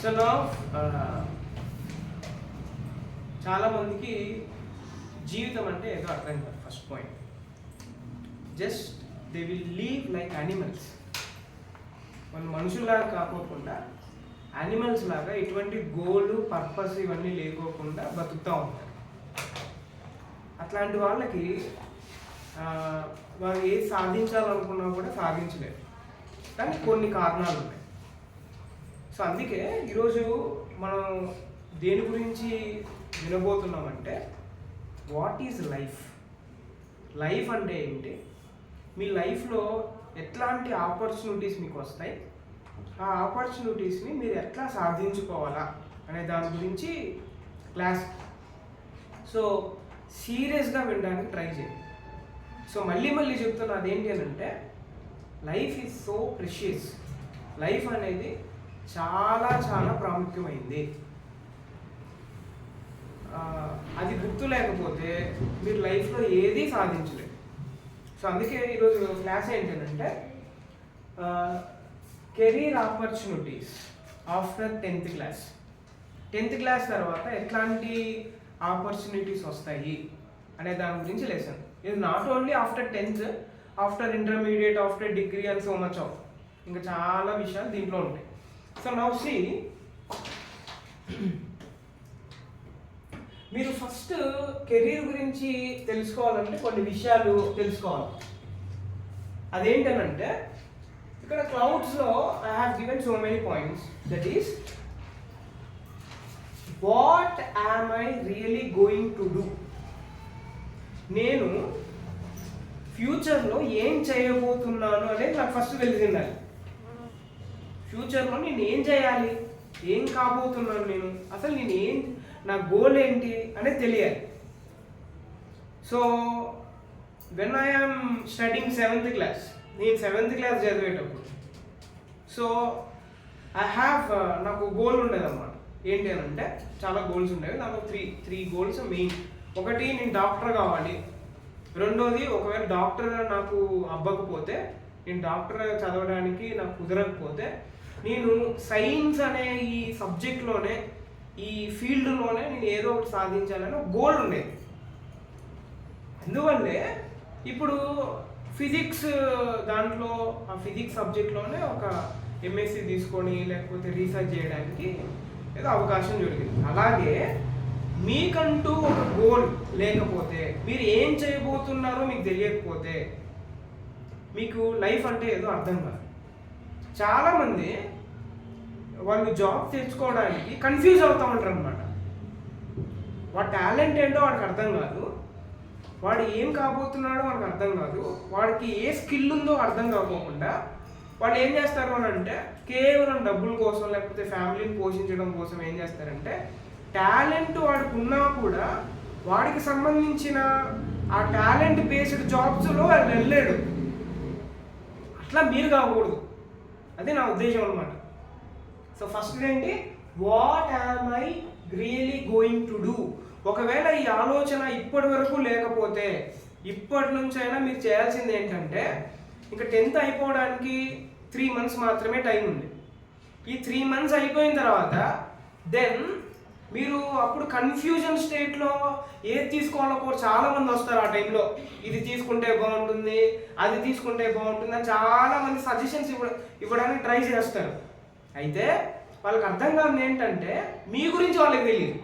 So నా చాలామందికి జీవితం అంటే ఏదో అర్థం కాదు. First point, just they will leave like animals. వాళ్ళు మనుషుల్లాగా కాకోకుండా యానిమల్స్ లాగా ఎటువంటి గోల్ పర్పస్ ఇవన్నీ లేకోకుండా బతుకుతూ ఉంటారు. అట్లాంటి వాళ్ళకి వాళ్ళు ఏది సాధించాలనుకున్నా కూడా సాధించలేరు. కానీ కొన్ని కారణాలు ఉన్నాయి. సో అందుకే ఈరోజు మనం దేని గురించి వినబోతున్నామంటే, వాట్ ఈజ్ లైఫ్? లైఫ్ అంటే ఏంటి? మీ లైఫ్లో ఎట్లాంటి ఆపర్చునిటీస్ మీకు వస్తాయి, ఆ ఆపర్చునిటీస్ని మీరు ఎట్లా సాధించుకోవాలా అనే దాని గురించి క్లాస్. సో సీరియస్గా వినడానికి ట్రై చేయండి. సో మళ్ళీ చెప్తున్నా, అదేంటి అని అంటే, life is so precious. Life అనేది చాలా చాలా ప్రాముఖ్యమైంది. అది గుర్తు లేకపోతే మీరు లైఫ్లో ఏదీ సాధించలేదు. సో అందుకే ఈరోజు క్లాస్ ఏంటంటే, career opportunities after 10th class. 10th class తర్వాత ఎట్లాంటి ఆపర్చునిటీస్ వస్తాయి అనే దాని గురించి లెసన్. ఇది not only after 10th, after intermediate, after degree and so much of, ఇంకా చాలా విషయాలు దీంట్లో ఉంటాయి. సో నౌ సీ, మీరు ఫస్ట్ కెరీర్ గురించి తెలుసుకోవాలంటే కొన్ని విషయాలు తెలుసుకోవాలి. అదేంటనంటే, ఇక్కడ క్లౌడ్స్లో I have given so many points. That is, what am I really going to do? నేను ఫ్యూచర్లో ఏం చేయబోతున్నాను అనేది నాకు ఫస్ట్ తెలిసిండాలి. ఫ్యూచర్లో నేను ఏం చేయాలి, ఏం కాబోతున్నాను, నేను అసలు నా గోల్ ఏంటి అనేది తెలియాలి. So when I am studying 7th class, నేను 7th క్లాస్ చదివేటప్పుడు, సో ఐ హ్యావ్ నాకు గోల్ ఉండేదన్నమాట. ఏంటి అని అంటే, చాలా గోల్స్ ఉండేవి నాకు. Three goals main. ఒకటి, నేను డాక్టర్ కావాలి. రెండోది, ఒకవేళ డాక్టర్ నాకు అవ్వకపోతే, నేను డాక్టర్ చదవడానికి నాకు కుదరకపోతే, నేను సైన్స్ అనే ఈ సబ్జెక్ట్లోనే, ఈ ఫీల్డ్లోనే నేను ఏదో ఒకటి సాధించాలని ఒక గోల్ ఉండేది. అందువల్లే ఇప్పుడు ఫిజిక్స్ దాంట్లో, ఆ ఫిజిక్స్ సబ్జెక్ట్లోనే ఒక ఎంఎస్సి తీసుకొని లేకపోతే రీసెర్చ్ చేయడానికి ఏదో అవకాశం దొరికింది. అలాగే మీకంటూ ఒక గోల్ లేకపోతే, మీరు ఏం చేయబోతున్నారో మీకు తెలియకపోతే, మీకు లైఫ్ అంటే ఏదో అర్థం కాదు. చాలామంది వాళ్ళు జాబ్ తెచ్చుకోవడానికి కన్ఫ్యూజ్ అవుతూ ఉంటారు అనమాట. వాడి టాలెంట్ ఏంటో వాడికి అర్థం కాదు, వాడు ఏం కాబోతున్నాడో వాడికి అర్థం కాదు, వాడికి ఏ స్కిల్ ఉందో అర్థం కాకోకుండా వాళ్ళు ఏం చేస్తారు అని అంటే, కేవలం డబ్బుల కోసం లేకపోతే ఫ్యామిలీని పోషించడం కోసం ఏం చేస్తారంటే, టాలెంట్ వాడికి ఉన్నా కూడా వాడికి సంబంధించిన ఆ టాలెంట్ బేస్డ్ జాబ్స్లో వాడు వెళ్ళలేడు. అట్లా మీరు కాకూడదు, అది నా ఉద్దేశం అనమాట. సో ఫస్ట్ ఏంటి, what am I really going to do? ఒకవేళ ఈ ఆలోచన ఇప్పటి వరకు లేకపోతే, ఇప్పటి నుంచైనా మీరు చేయాల్సింది ఏంటంటే, ఇంకా 10th అయిపోవడానికి 3 months మాత్రమే టైం ఉంది. ఈ 3 months అయిపోయిన తర్వాత దెన్ మీరు అప్పుడు కన్ఫ్యూజన్ స్టేట్లో ఏది తీసుకోవాలో కూడా చాలామంది వస్తారు. ఆ టైంలో ఇది తీసుకుంటే బాగుంటుంది, అది తీసుకుంటే బాగుంటుంది అని చాలామంది సజెషన్స్ ఇవ్వడానికి ట్రై చేస్తారు. అయితే వాళ్ళకి అర్థం కాదు ఏంటంటే, మీ గురించి వాళ్ళకి తెలియదు.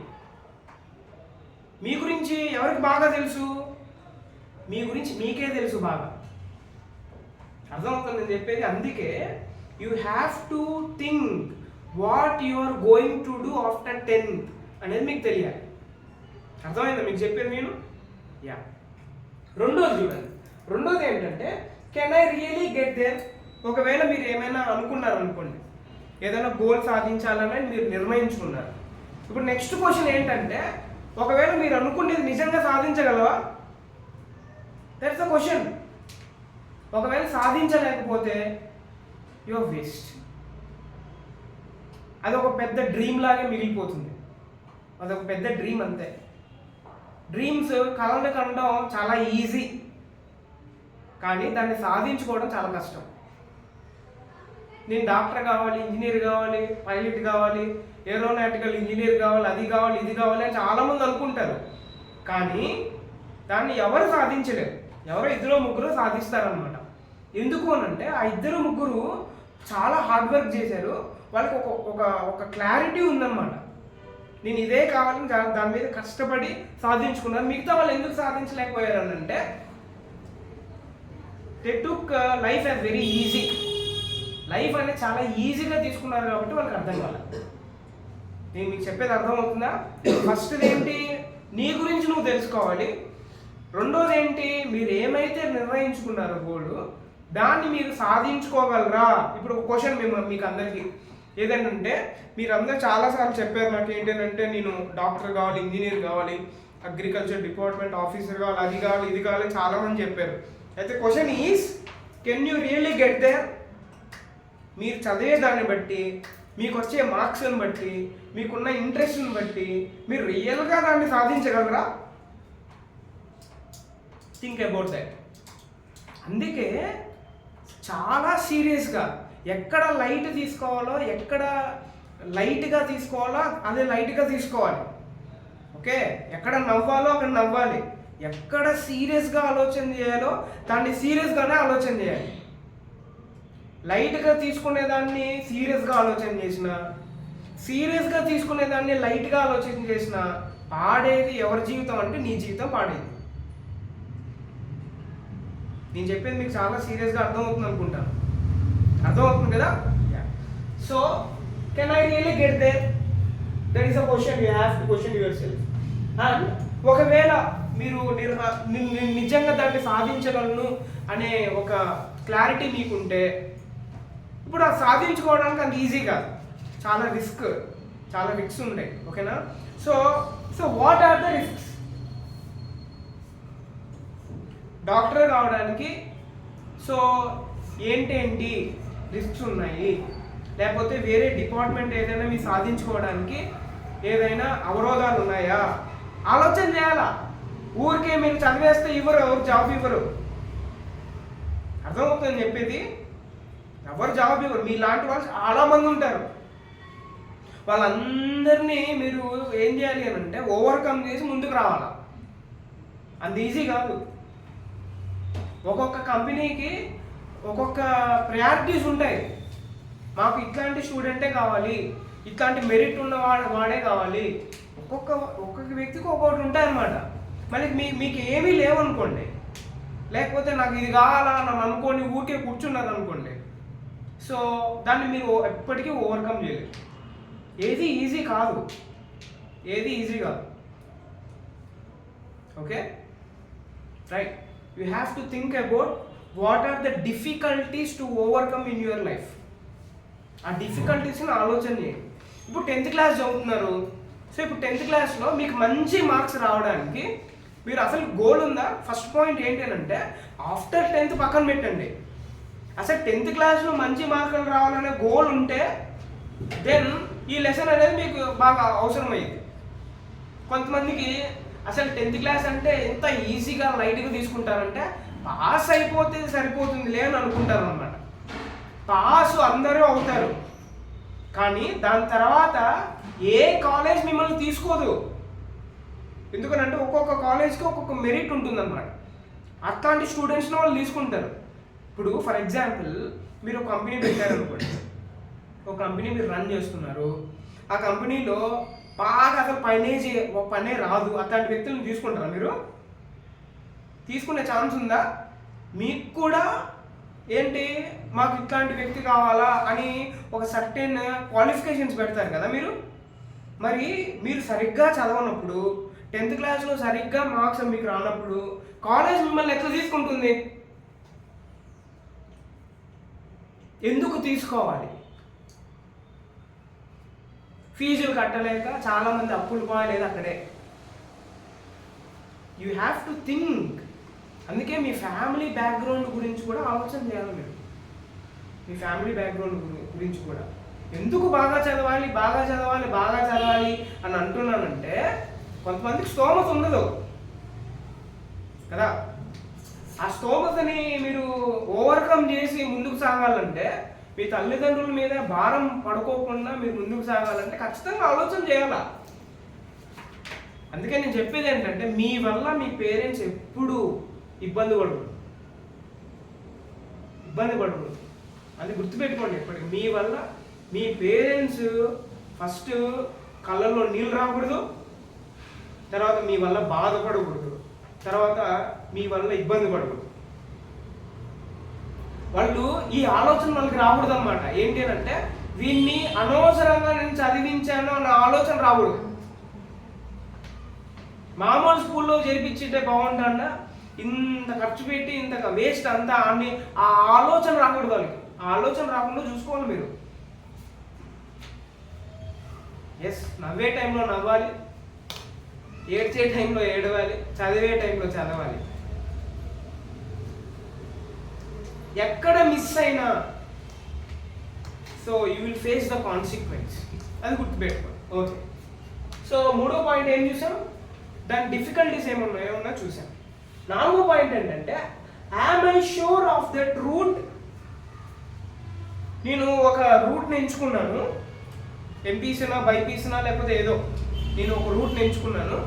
మీ గురించి ఎవరికి బాగా తెలుసు? మీ గురించి మీకే తెలుసు బాగా. అర్థమవుతుంది నేను చెప్పేది? అందుకే you have to think what you are going to do after 10th అనేది మీకు తెలియాలి. అర్థమైందా మీకు చెప్పేది నేను? యా. రెండోది చూడండి. రెండోది ఏంటంటే, can I really get there? ఒకవేళ మీరు ఏమైనా అనుకున్నారు అనుకోండి, ఏదైనా గోల్ సాధించాలని మీరు నిర్ణయించుకున్నారు. ఇప్పుడు నెక్స్ట్ క్వశ్చన్ ఏంటంటే, ఒకవేళ మీరు అనుకునేది నిజంగా సాధించగలవా? That's the question. ఒకవేళ సాధించలేకపోతే యు ఆర్ వేస్ట్. అది ఒక పెద్ద డ్రీమ్ లాగే మిగిలిపోతుంది. అదొక పెద్ద డ్రీమ్ అంతే. డ్రీమ్స్ కలలు కనడం చాలా ఈజీ, కానీ దాన్ని సాధించుకోవడం చాలా కష్టం. నేను డాక్టర్ కావాలి, ఇంజనీర్ కావాలి, పైలట్ కావాలి, ఏరోనాటికల్ ఇంజనీర్ కావాలి, అది కావాలి, ఇది కావాలి అని చాలామంది అనుకుంటారు. కానీ దాన్ని ఎవరు సాధించలేరు. ఎవరో ఇద్దరు ముగ్గురు సాధిస్తారనమాట. ఎందుకు అనంటే ఆ ఇద్దరు ముగ్గురు చాలా హార్డ్ వర్క్ చేశారు. వాళ్ళకి ఒక క్లారిటీ ఉందన్నమాట. నేను ఇదే కావాలని దాని మీద కష్టపడి సాధించుకున్నాను. మిగతా వాళ్ళు ఎందుకు సాధించలేకపోయారు అని అంటే they took life as very easy. Life అనేది చాలా ఈజీగా తీసుకున్నారు కాబట్టి వాళ్ళకి అర్థం కాలేదు. నేను మీకు చెప్పేది అర్థమవుతుందా? ఫస్ట్ ఏంటి, నీ గురించి నువ్వు తెలుసుకోవాలి. రెండోది ఏంటి, మీరు ఏమైతే నిర్ణయించుకున్నారో గోల్ దాన్ని మీరు సాధించుకోగలరా. ఇప్పుడు ఒక క్వశ్చన్ మీకు అందరికీ ఏదంటే, మీరు అందరూ చాలాసార్లు చెప్పారు నాకు ఏంటంటే నేను డాక్టర్ కావాలి, ఇంజనీర్ కావాలి, అగ్రికల్చర్ డిపార్ట్మెంట్ ఆఫీసర్ కావాలి, అది కావాలి, ఇది కావాలి, చాలామంది చెప్పారు. అయితే question is, can you really get there? మీరు చదివే దాన్ని బట్టి, మీకు వచ్చే మార్క్స్ని బట్టి, మీకున్న ఇంట్రెస్ట్ని బట్టి మీరు రియల్గా దాన్ని సాధించగలరా? Think about that. అందుకే చాలా సీరియస్గా ఎక్కడ లైట్ తీసుకోవాలో, ఎక్కడ లైట్గా తీసుకోవాలో అదే లైట్గా తీసుకోవాలి. ఓకే, ఎక్కడ నవ్వాలో అక్కడ నవ్వాలి, ఎక్కడ సీరియస్గా ఆలోచన చేయాలో దాన్ని సీరియస్గానే ఆలోచన చేయాలి. లైట్గా తీసుకునేదాన్ని సీరియస్గా ఆలోచన చేసిన, సీరియస్గా తీసుకునేదాన్ని లైట్గా ఆలోచన చేసిన పాడేది ఎవరి జీవితం అంటే నీ జీవితం పాడేది. నేను చెప్పేది మీకు చాలా సీరియస్గా అర్థమవుతుంది అనుకుంటాను. అర్థమవుతుంది కదా? So can I really get there? That is a question you have to question yourself. And ఒకవేళ మీరు నిజంగా దాన్ని సాధించగలను అనే ఒక క్లారిటీ మీకుంటే, ఇప్పుడు అది సాధించుకోవడానికి అంత ఈజీ కాదు, చాలా రిస్క్స్ ఉంటాయి. ఓకేనా? So what are the risks? Doctor కావడానికి సో ఏంటి రిస్క్స్ ఉన్నాయి, లేకపోతే వేరే డిపార్ట్మెంట్ ఏదైనా మీరు సాధించుకోవడానికి ఏదైనా అవరోధాలు ఉన్నాయా? ఆలోచన చేయాలా. ఊరికే మీరు చదివేస్తే ఎవరు జాబ్ ఇవ్వరు. అర్థమవుతుందని చెప్పేది? ఎవరు జాబ్ ఇవ్వరు. మీలాంటి వాళ్ళు చాలామంది ఉంటారు. వాళ్ళందరినీ మీరు ఏం చేయాలి అని అంటే ఓవర్కమ్ చేసి ముందుకు రావాలా. అంత ఈజీ కాదు. ఒక్కొక్క కంపెనీకి ఒక్కొక్క ప్రయారిటీస్ ఉంటాయి. మాకు ఇట్లాంటి స్టూడెంటే కావాలి, ఇట్లాంటి మెరిట్ ఉన్న వాడే కావాలి. ఒక్కొక్క వ్యక్తికి ఒక్కొక్కటి ఉంటాయన్నమాట. మళ్ళీ మీకు ఏమీ లేవనుకోండి, లేకపోతే నాకు ఇది కావాలా నన్ను అనుకోండి ఊరికే కూర్చున్నారు అనుకోండి, సో దాన్ని మీరు ఎప్పటికీ ఓవర్కమ్ చేయలేరు. ఏది ఈజీ కాదు. Okay, right. You have to think about what are the difficulties to overcome in your life. ఆ డిఫికల్టీస్ని ఆలోచన చేయండి. ఇప్పుడు 10th క్లాస్ చదువుతున్నారు. సో ఇప్పుడు 10th క్లాస్లో మీకు మంచి మార్క్స్ రావడానికి మీరు అసలు గోల్ ఉందా? ఫస్ట్ పాయింట్ ఏంటి అంటే ఆఫ్టర్ 10th పక్కన పెట్టండి. అసలు 10th క్లాస్లో మంచి మార్కులు రావాలనే గోల్ ఉంటే దెన్ ఈ లెసన్ అనేది మీకు బాగా అవసరమైంది. కొంతమందికి అసలు 10th క్లాస్ అంటే ఎంత ఈజీగా లైట్గా తీసుకుంటారంటే పాస్ అయిపోతే సరిపోతుంది అని అనుకుంటారు అనమాట. పాస్ అందరూ అవుతారు, కానీ దాని తర్వాత ఏ కాలేజ్ మిమ్మల్ని తీసుకోదు. ఎందుకనంటే ఒక్కొక్క కాలేజ్కి ఒక్కొక్క మెరిట్ ఉంటుందన్నమాట. అట్లాంటి స్టూడెంట్స్ని వాళ్ళు తీసుకుంటారు. ఇప్పుడు ఫర్ ఎగ్జాంపుల్ మీరు ఒక కంపెనీ పెట్టారనుకోండి, ఒక కంపెనీ మీరు రన్ చేస్తున్నారు. ఆ కంపెనీలో బాగా అసలు పనే రాదు, అట్లాంటి వ్యక్తులను తీసుకుంటారా మీరు? తీసుకునే ఛాన్స్ ఉందా? మీకు కూడా ఏంటి, మాకు ఇట్లాంటి వ్యక్తి కావాలా అని ఒక సర్టెన్ క్వాలిఫికేషన్స్ పెడతారు కదా మీరు. మరి మీరు సరిగ్గా చదవనప్పుడు, 10th క్లాస్లో సరిగ్గా మార్క్స్ మీకు రానప్పుడు కాలేజ్ మిమ్మల్ని ఎట్లా తీసుకుంటుంది? ఎందుకు తీసుకోవాలి? ఫీజులు కట్టలేక చాలామంది అప్పులు పోయలేదు అక్కడే. You have to think. అందుకే మీ ఫ్యామిలీ బ్యాక్గ్రౌండ్ గురించి కూడా ఆలోచన చేయాలి మీరు. మీ ఫ్యామిలీ బ్యాక్గ్రౌండ్ గురించి కూడా ఎందుకు బాగా చదవాలి అని అంటున్నానంటే, కొంతమందికి స్తోమత ఉండదు కదా. ఆ స్తోమతని మీరు ఓవర్కమ్ చేసి ముందుకు సాగాలంటే మీ తల్లిదండ్రుల మీద భారం పడుకోకుండా మీరు ముందుకు సాగాలంటే ఖచ్చితంగా ఆలోచన చేయాలా. అందుకే నేను చెప్పేది ఏంటంటే మీ వల్ల మీ పేరెంట్స్ ఎప్పుడు ఇబ్బంది పడకూడదు. అది గుర్తుపెట్టుకోండి ఎప్పటికీ. మీ వల్ల మీ పేరెంట్స్ ఫస్ట్ కళ్ళల్లో నీళ్ళు రాకూడదు, తర్వాత మీ వల్ల బాధపడకూడదు, తర్వాత మీ వల్ల ఇబ్బంది పడకూడదు. వాళ్ళు ఈ ఆలోచన వాళ్ళకి రాకూడదు అనమాట. ఏంటి అంటే వీన్ని అనవసరంగా నేను చదివించాను అన్న ఆలోచన రాకూడదు. మామూలు స్కూల్లో చేర్పించింటే బాగుంటుందా, ఇంత ఖర్చు పెట్టి ఇంత వేస్ట్ అంతా అన్ని ఆ ఆలోచన రాకూడదు వాళ్ళకి. ఆ ఆలోచన రాకుండా చూసుకోవాలి మీరు. ఎస్, నవ్వే టైంలో నవ్వాలి, ఏడ్చే టైంలో ఏడవాలి, చదివే టైంలో చదవాలి. ఎక్కడ మిస్ అయినా so you will face the consequence. అది గుర్తుపెట్టుకోండి. ఓకే, సో 3వ పాయింట్ ఏం చూసాం, దాని డిఫికల్టీస్ ఏమన్నా చూసాం. 4వ పాయింట్ ఏంటంటే am I sure of that route. నేను ఒక రూట్ని ఎంచుకున్నాను, ఎంపీసీనా బైపీసీనా లేకపోతే ఏదో నేను ఒక రూట్ని ఎంచుకున్నాను.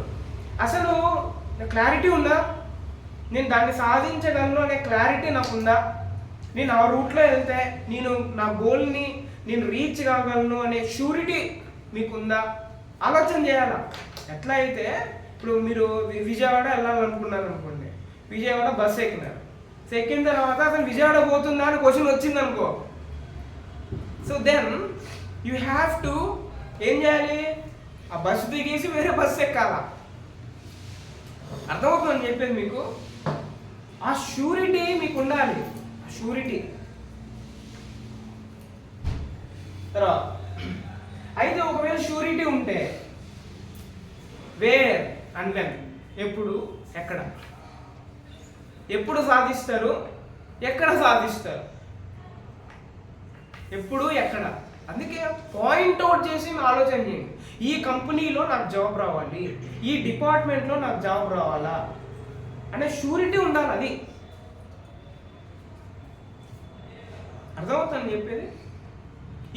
అసలు క్లారిటీ ఉందా, నేను దాన్ని సాధించగలను అనే క్లారిటీ నాకు ఉందా, నేను ఆ రూట్లో వెళ్తే నేను నా గోల్ని నేను రీచ్ కాగలను అనే షూరిటీ మీకుందా? ఆలోచన చేయాలా. ఎట్లా అయితే ఇప్పుడు మీరు విజయవాడ వెళ్ళాలనుకున్నారు అనుకోండి, విజయవాడ బస్సు ఎక్కినారు, ఎక్కిన తర్వాత అసలు విజయవాడ పోతుందా అని క్వశ్చన్ వచ్చింది అనుకో, so then you have to ఏం చేయాలి, ఆ బస్సు దిగేసి వేరే బస్సు ఎక్కాలా. అర్థమవుతుందని చెప్పేది మీకు. ఆ షూరిటీ మీకు ఉండాలి, షూరిటీ. తర్వాత అయితే ఒకవేళ షూరిటీ ఉంటే వేర్ అండ్ వెన్, ఎప్పుడు ఎక్కడ, ఎప్పుడు సాధిస్తారు, ఎక్కడ సాధిస్తారు, ఎప్పుడు ఎక్కడ. అందుకే పాయింట్ అవుట్ చేసి ఆలోచన చేయండి. ఈ కంపెనీలో నాకు జాబ్ రావాలి, ఈ డిపార్ట్మెంట్లో నాకు జాబ్ రావాలా అనే షూరిటీ ఉండాలి. అది అర్థమవుతుందని చెప్పేది.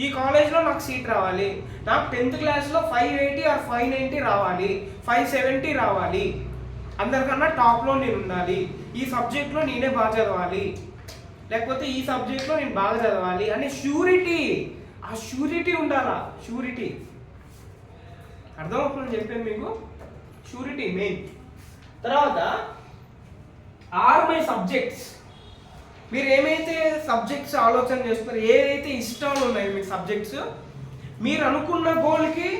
ఈ కాలేజ్లో నాకు సీట్ రావాలి, నాకు 10th క్లాస్లో 580 or 590 రావాలి, 570 రావాలి, అందరికన్నా టాప్లో నేను ఉండాలి, ఈ సబ్జెక్ట్లో నేనే బాగా చదవాలి, లేకపోతే ఈ సబ్జెక్ట్లో నేను బాగా చదవాలి అనే షూరిటీ. ఆ షూరిటీ ఉండాలా, షూరిటీ. అర్థమవుతుందని చెప్పాను మీకు. Surety main. తర్వాత ఆర్ మై సబ్జెక్ట్స్. మీరు ఏమైతే సబ్జెక్ట్స్ ఆలోచన చేస్తున్నారో, ఏదైతే ఇష్టాలు ఉన్నాయో మీకు సబ్జెక్ట్స్, మీరు అనుకున్న గోల్కి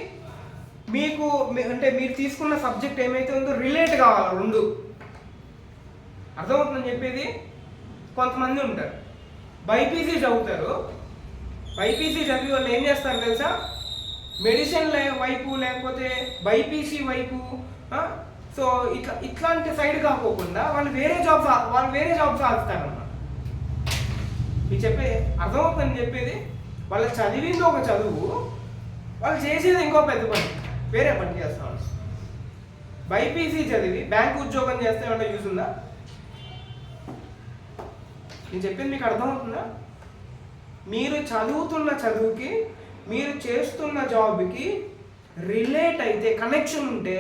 మీకు అంటే మీరు తీసుకున్న సబ్జెక్ట్ ఏమైతే ఉందో రిలేట్ కావాలి రెండు. అర్థమవుతుందని చెప్పేది. కొంతమంది ఉంటారు బైపీసీ చదువుతారు, బైపీసీ చదివి వాళ్ళు ఏం చేస్తారు తెలుసా, మెడిసిన్ వైపు లేకపోతే బైపీసీ వైపు, సో ఇట్లాంటి సైడ్ కాకోకుండా వాళ్ళు వేరే జాబ్ సాధిస్తారన్నమాట. మీకు చెప్పే అర్థమవుతుందని చెప్పేది. వాళ్ళు చదివింది ఒక చదువు, వాళ్ళు చేసేది ఇంకో పెద్ద పని, వేరే పని చేస్తాం. బైపీసీ చదివి బ్యాంక్ ఉద్యోగం చేస్తే ఏమన్నా యూజ్ ఉందా? నేను చెప్పింది మీకు అర్థమవుతుందా? మీరు చదువుతున్న చదువుకి మీరు చేస్తున్న జాబ్కి రిలేట్ అయితే, కనెక్షన్ ఉంటే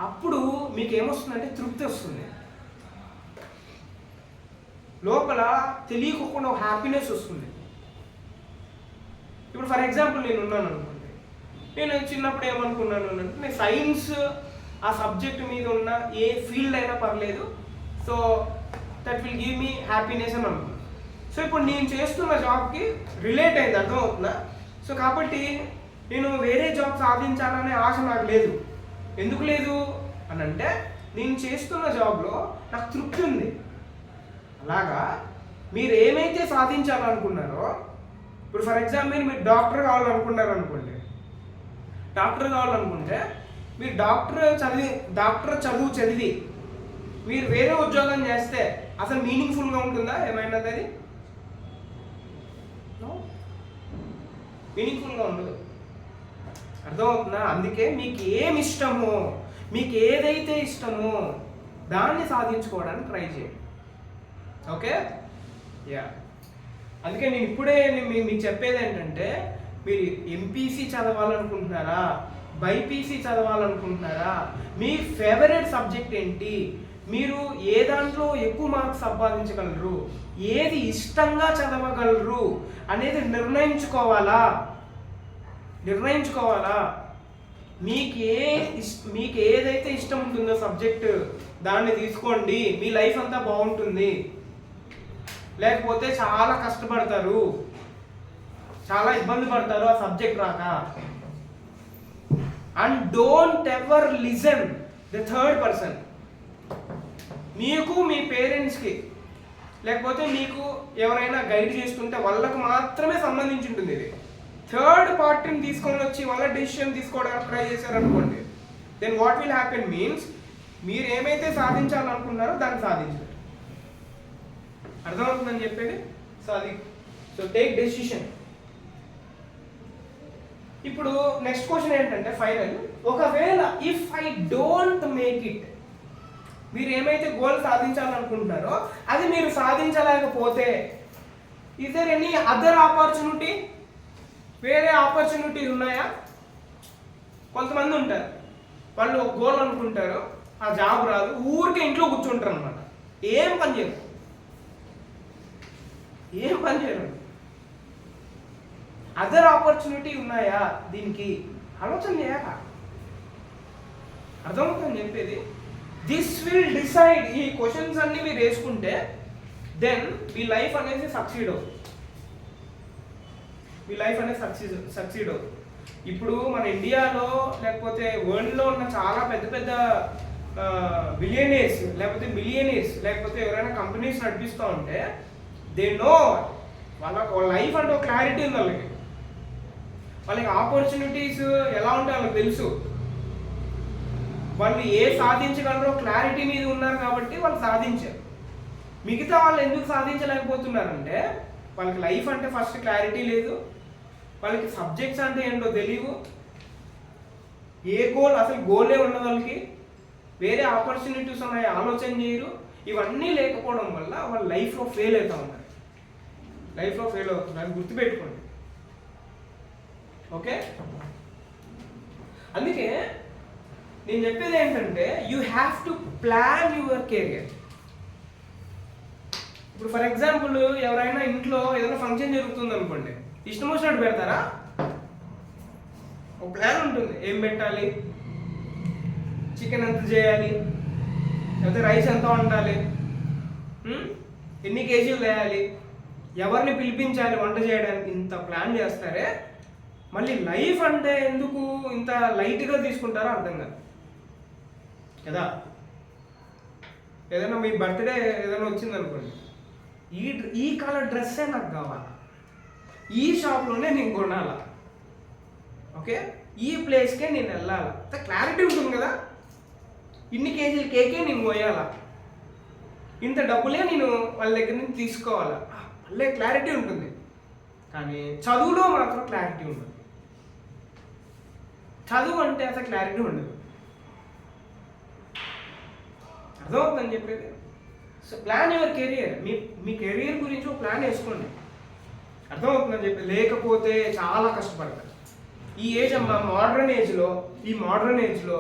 అప్పుడు మీకు ఏమొస్తుందంటే తృప్తి వస్తుంది, లోపల తెలియకుండా హ్యాపీనెస్ వస్తుంది. ఇప్పుడు ఫర్ ఎగ్జాంపుల్ నేను ఉన్నాను అనుకోండి, నేను చిన్నప్పుడు ఏమనుకున్నాను అంటే నేను సైన్స్ ఆ సబ్జెక్ట్ మీద ఉన్న ఏ ఫీల్డ్ అయినా పర్లేదు, so that will give me happiness అని అనుకున్నాను. సో ఇప్పుడు నేను చేస్తున్న జాబ్కి రిలేట్ అయింది, అర్థమవుతుందా? సో కాబట్టి నేను వేరే జాబ్ సాధించాలనే ఆశ నాకు లేదు. ఎందుకు లేదు అని అంటే నేను చేస్తున్న జాబ్లో నాకు తృప్తి ఉంది. అలాగా మీరు ఏమైతే సాధించాలనుకున్నారో, ఇప్పుడు ఫర్ ఎగ్జాంపుల్ మీరు డాక్టర్ కావాలనుకున్నారు అనుకోండి, డాక్టర్ కావాలనుకుంటే మీరు డాక్టర్ చదువు చదివి మీరు వేరే ఉద్యోగం చేస్తే అసలు మీనింగ్ఫుల్గా ఉంటుందా? ఏమైనా అది మీనింగ్ఫుల్గా ఉండదు. అర్థమవుతుందా? అందుకే మీకు ఏమి ఇష్టమో, మీకు ఏదైతే ఇష్టమో దాన్ని సాధించుకోవడానికి ట్రై చేయండి. Okay, yeah. అందుకే నేను ఇప్పుడే మీకు చెప్పేది ఏంటంటే, మీరు ఎంపీసీ చదవాలనుకుంటున్నారా, బైపీసీ చదవాలనుకుంటున్నారా, మీ ఫేవరెట్ సబ్జెక్ట్ ఏంటి, మీరు ఏ దాంట్లో ఎక్కువ మార్క్స్ సంపాదించగలరు, ఏది ఇష్టంగా చదవగలరు అనేది నిర్ణయించుకోవాలా. మీకు ఏదైతే ఇష్టం ఉంటుందో సబ్జెక్ట్ దాన్ని తీసుకోండి, మీ లైఫ్ అంతా బాగుంటుంది. లేకపోతే చాలా కష్టపడతారు, చాలా ఇబ్బంది పడతారు ఆ సబ్జెక్ట్ రాక. And don't ever listen the third person. మీకు మీ పేరెంట్స్కి లేకపోతే మీకు ఎవరైనా గైడ్ చేస్తుంటే వాళ్ళకు మాత్రమే సంబంధించి ఉంటుంది ఇది. థర్డ్ పార్టీని తీసుకొని వచ్చి వాళ్ళ డెసిషన్ తీసుకోవడానికి ట్రై చేశారనుకోండి, then what will happen means మీరు ఏమైతే సాధించాలనుకున్నారో దాన్ని సాధించారు. అర్థమవుతుందని చెప్పేది. So take decision. ఇప్పుడు నెక్స్ట్ క్వశ్చన్ ఏంటంటే ఫైనల్, ఒకవేళ if I don't make it, మీరు ఏమైతే గోల్ సాధించాలనుకుంటున్నారో అది మీరు సాధించలేకపోతే, is there any other opportunity, వేరే ఆపర్చునిటీ ఉన్నాయా? కొంతమంది ఉంటారు, వాళ్ళు ఒక గోల్ అనుకుంటారు, ఆ జాబ్ రాదు, ఊరికే ఇంట్లో కూర్చుంటారు అనమాట, ఏం పని చేయరు. అదర్ ఆపర్చునిటీ ఉన్నాయా దీనికి ఆలోచన చేయాల. అర్థమవుతుందని చెప్పేది. This will decide. ఈ క్వశ్చన్స్ అన్ని మీరు వేసుకుంటే దెన్ మీ లైఫ్ అనేది సక్సీడ్ అవుతుంది. ఇప్పుడు మన ఇండియాలో లేకపోతే వరల్డ్లో ఉన్న చాలా పెద్ద పెద్ద బిలియనీర్స్ లేకపోతే మిలియనీర్స్ లేకపోతే ఎవరైనా కంపెనీస్ నడిపిస్తూ ఉంటే దే నో వాళ్ళ లైఫ్ అంటే ఒక క్లారిటీ ఉంది. వాళ్ళకి ఆపర్చునిటీస్ ఎలా ఉంటాయో వాళ్ళకి తెలుసు. వాళ్ళు ఏ సాధించగలరో క్లారిటీ మీద ఉన్నారు కాబట్టి వాళ్ళు సాధించారు. మిగతా వాళ్ళు ఎందుకు సాధించలేకపోతున్నారంటే వాళ్ళకి లైఫ్ అంటే ఫస్ట్ క్లారిటీ లేదు, వాళ్ళకి సబ్జెక్ట్స్ అంటే ఏంటో తెలియవు, ఏ గోల్ అసలు గోలే ఉండదు వాళ్ళకి, వేరే ఆపర్చునిటీస్ ఉన్నాయి ఆలోచన చేయరు. ఇవన్నీ లేకపోవడం వల్ల వాళ్ళ లైఫ్లో ఫెయిల్ అవుతూ ఉన్నారు. అది గుర్తుపెట్టుకోండి. ఓకే, అందుకే నేను చెప్పేది ఏంటంటే you have to plan your career. ఇప్పుడు ఫర్ ఎగ్జాంపుల్ ఎవరైనా ఇంట్లో ఏదైనా ఫంక్షన్ జరుగుతుంది అనుకోండి, ఇష్టం వచ్చినట్టు పెడతారా? ఒక ప్లాన్ ఉంటుంది, ఏం పెట్టాలి, చికెన్ ఎంత చేయాలి, లేకపోతే రైస్ ఎంత వండాలి, ఎన్ని కేజీలు వేయాలి, ఎవరిని పిలిపించాలి వంట చేయడానికి, ఇంత ప్లాన్ చేస్తారే. మళ్ళీ లైఫ్ అంటే ఎందుకు ఇంత లైట్గా తీసుకుంటారో అర్థం కాదు కదా. ఏదైనా మీ బర్త్డే ఏదైనా వచ్చింది అనుకోండి, ఈ కలర్ డ్రెస్సే నాకు కావాలి, ఈ షాప్లోనే నేను కొనాలా, ఓకే, ఈ ప్లేస్కే నేను వెళ్ళాలా, క్లారిటీ ఉంటుంది కదా. ఇన్ని కేజీల కేకే నేను పోయాలా, ఇంత డబ్బులే నేను వాళ్ళ దగ్గర నుంచి తీసుకోవాలా, మళ్ళీ క్లారిటీ ఉంటుంది. కానీ చదువులో మాత్రం క్లారిటీ ఉండదు. చదువు అంటే అసలు క్లారిటీ ఉండదు. అర్థమవుతుందని చెప్పేది. So plan your career. Me career గురించి ఒక ప్లాన్ వేసుకోండి. అర్థమవుతుందని చెప్పి, లేకపోతే చాలా కష్టపడతారు. ఈ ఏజ్ అమ్మ మోడర్న్ ఏజ్లో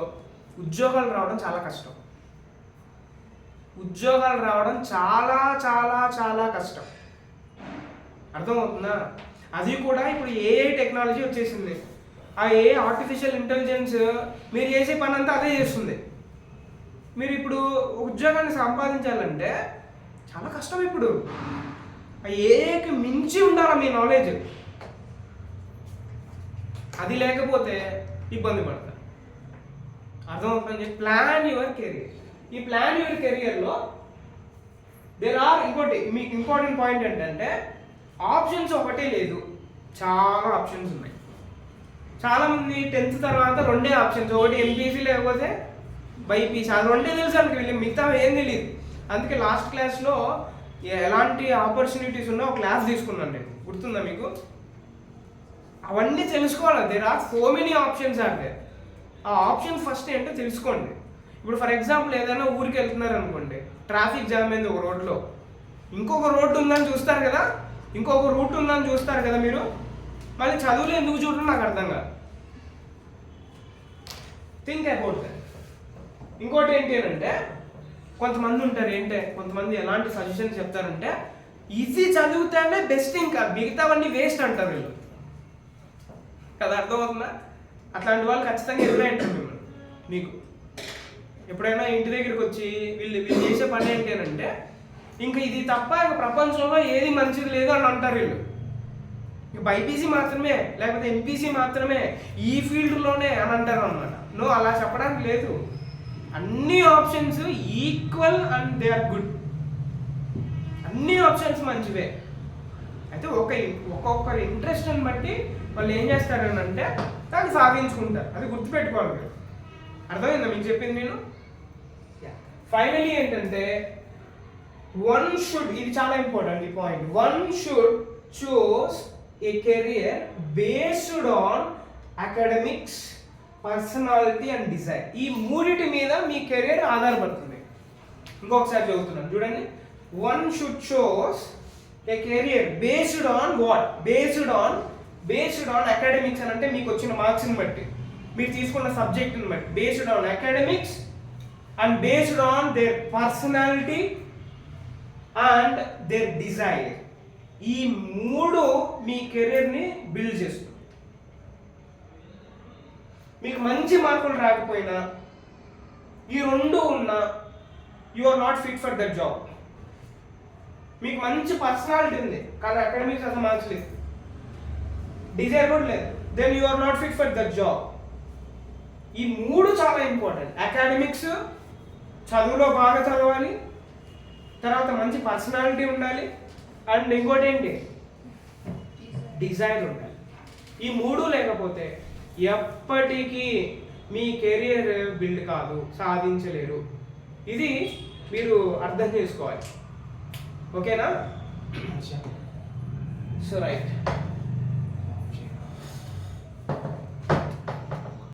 ఉద్యోగాలు రావడం చాలా కష్టం. చాలా చాలా చాలా కష్టం. అర్థమవుతుందా? అది కూడా ఇప్పుడు ఏఐ టెక్నాలజీ వచ్చేసింది. ఆ ఏఐ ఆర్టిఫిషియల్ ఇంటెలిజెన్స్ మీరు చేసే పని అంతా అదే చేస్తుంది. మీరు ఇప్పుడు ఉద్యోగాన్ని సంపాదించాలంటే చాలా కష్టం. ఇప్పుడు ఆ ఏఐకి మించి ఉండాలి మీ నాలెడ్జ్. అది లేకపోతే ఇబ్బంది పడతారు. అర్థమవుతుందని చెప్పి ప్లాన్ యువర్ కెరియర్. ఈ ప్లాన్ యువర్ కెరియర్లో మీకు ఇంపార్టెంట్ పాయింట్ ఏంటంటే ఆప్షన్స్ ఒకటే లేదు, చాలా ఆప్షన్స్ ఉన్నాయి. చాలామంది 10th తర్వాత 2 ఆప్షన్స్, ఒకటి ఎంపీసీ లేకపోతే బైపీసీ, అది 2 తెలుసు అనుకు వీళ్ళు, మిగతా ఏం తెలియదు. అందుకే లాస్ట్ క్లాస్లో ఎలాంటి ఆపర్చునిటీస్ ఉన్నా ఒక క్లాస్ తీసుకున్నాను నేను, గుర్తుందా మీకు? అవన్నీ తెలుసుకోవాలి. There are so many options are there. ఆ ఆప్షన్స్ ఫస్ట్ ఏంటో తెలుసుకోండి. ఇప్పుడు ఫర్ ఎగ్జాంపుల్ ఏదైనా ఊరికి వెళ్తున్నారు అనుకోండి, ట్రాఫిక్ జామ్ అయింది ఒక రోడ్లో, ఇంకొక రోడ్డు ఉందని చూస్తారు కదా, ఇంకొక రూట్ ఉందని చూస్తారు కదా మీరు, మళ్ళీ చదువులు ఎందుకు చూడడం నాకు అర్థం కాదు. Think about that. ఇంకోటి ఏంటి అంటే కొంతమంది ఉంటారు కొంతమంది ఎలాంటి సజెషన్స్ చెప్తారంటే ఈజీ చదివితేనే బెస్ట్, ఇంకా మిగతావన్నీ వేస్ట్ అంటారు వీళ్ళు కదా. అర్థమవుతుందా? అట్లాంటి వాళ్ళు ఖచ్చితంగా ఎదురైంటారు మిమ్మల్ని. మీకు ఎప్పుడైనా ఇంటి దగ్గరికి వచ్చి వీళ్ళు చేసే పని ఏంటి అంటే ఇంకా ఇది తప్ప ఇక ప్రపంచంలో ఏది మంచిది లేదు అని అంటారు వీళ్ళు. ఇక బైపీసీ మాత్రమే లేకపోతే ఎంపీసీ మాత్రమే ఈ ఫీల్డ్లోనే అని అంటారు అనమాట. నో, అలా చెప్పడానికి లేదు. అన్ని options equal and they are good. అన్ని ఆప్షన్స్ మంచివే. అయితే ఒక్కొక్కరి ఇంట్రెస్ట్ని బట్టి వాళ్ళు ఏం చేస్తారని అంటే దాన్ని సాధించుకుంటారు. అది గుర్తుపెట్టుకోవాలి మీరు. అర్థమైందా మీకు చెప్పింది నేను? ఫైనలీ ఏంటంటే వన్ షుడ్, ఇది చాలా ఇంపార్టెంట్ ఈ point, one should choose A career based on academics, personality and Dzire. ఈ మూడిటి మీద మీ కెరియర్ ఆధారపడుతుంది. ఇంకొకసారి చదువుతున్నాను చూడండి. One should choose A career based on what? Based on academics అని అంటే మీకు వచ్చిన మార్క్స్ని బట్టి, మీరు తీసుకున్న సబ్జెక్ట్ని బట్టి. Based on academics and based on their personality and their desire. ఈ మూడు మీ కెరీర్ని బిల్డ్ చేస్తుంది. మీకు మంచి మార్కులు రాకపోయినా ఈ రెండు ఉన్నా you are not fit for that job. మీకు మంచి పర్సనాలిటీ ఉంది కానీ అకాడమిక్స్ అసలు మార్క్స్ లేదు, డిజైర్ కూడా లేదు, then you are not fit for that job. ఈ మూడు చాలా ఇంపార్టెంట్. అకాడమిక్స్, చదువులో బాగా చదవాలి, తర్వాత మంచి పర్సనాలిటీ ఉండాలి, అండ్ ఇంకోటి ఏంటి? డిజైర్ ఉండాలి. ఈ మూడు లేకపోతే ఎప్పటికీ మీ కెరియర్ బిల్డ్ కాదు, సాధించలేరు. ఇది మీరు అర్థం చేసుకోవాలి. ఓకేనా? So right.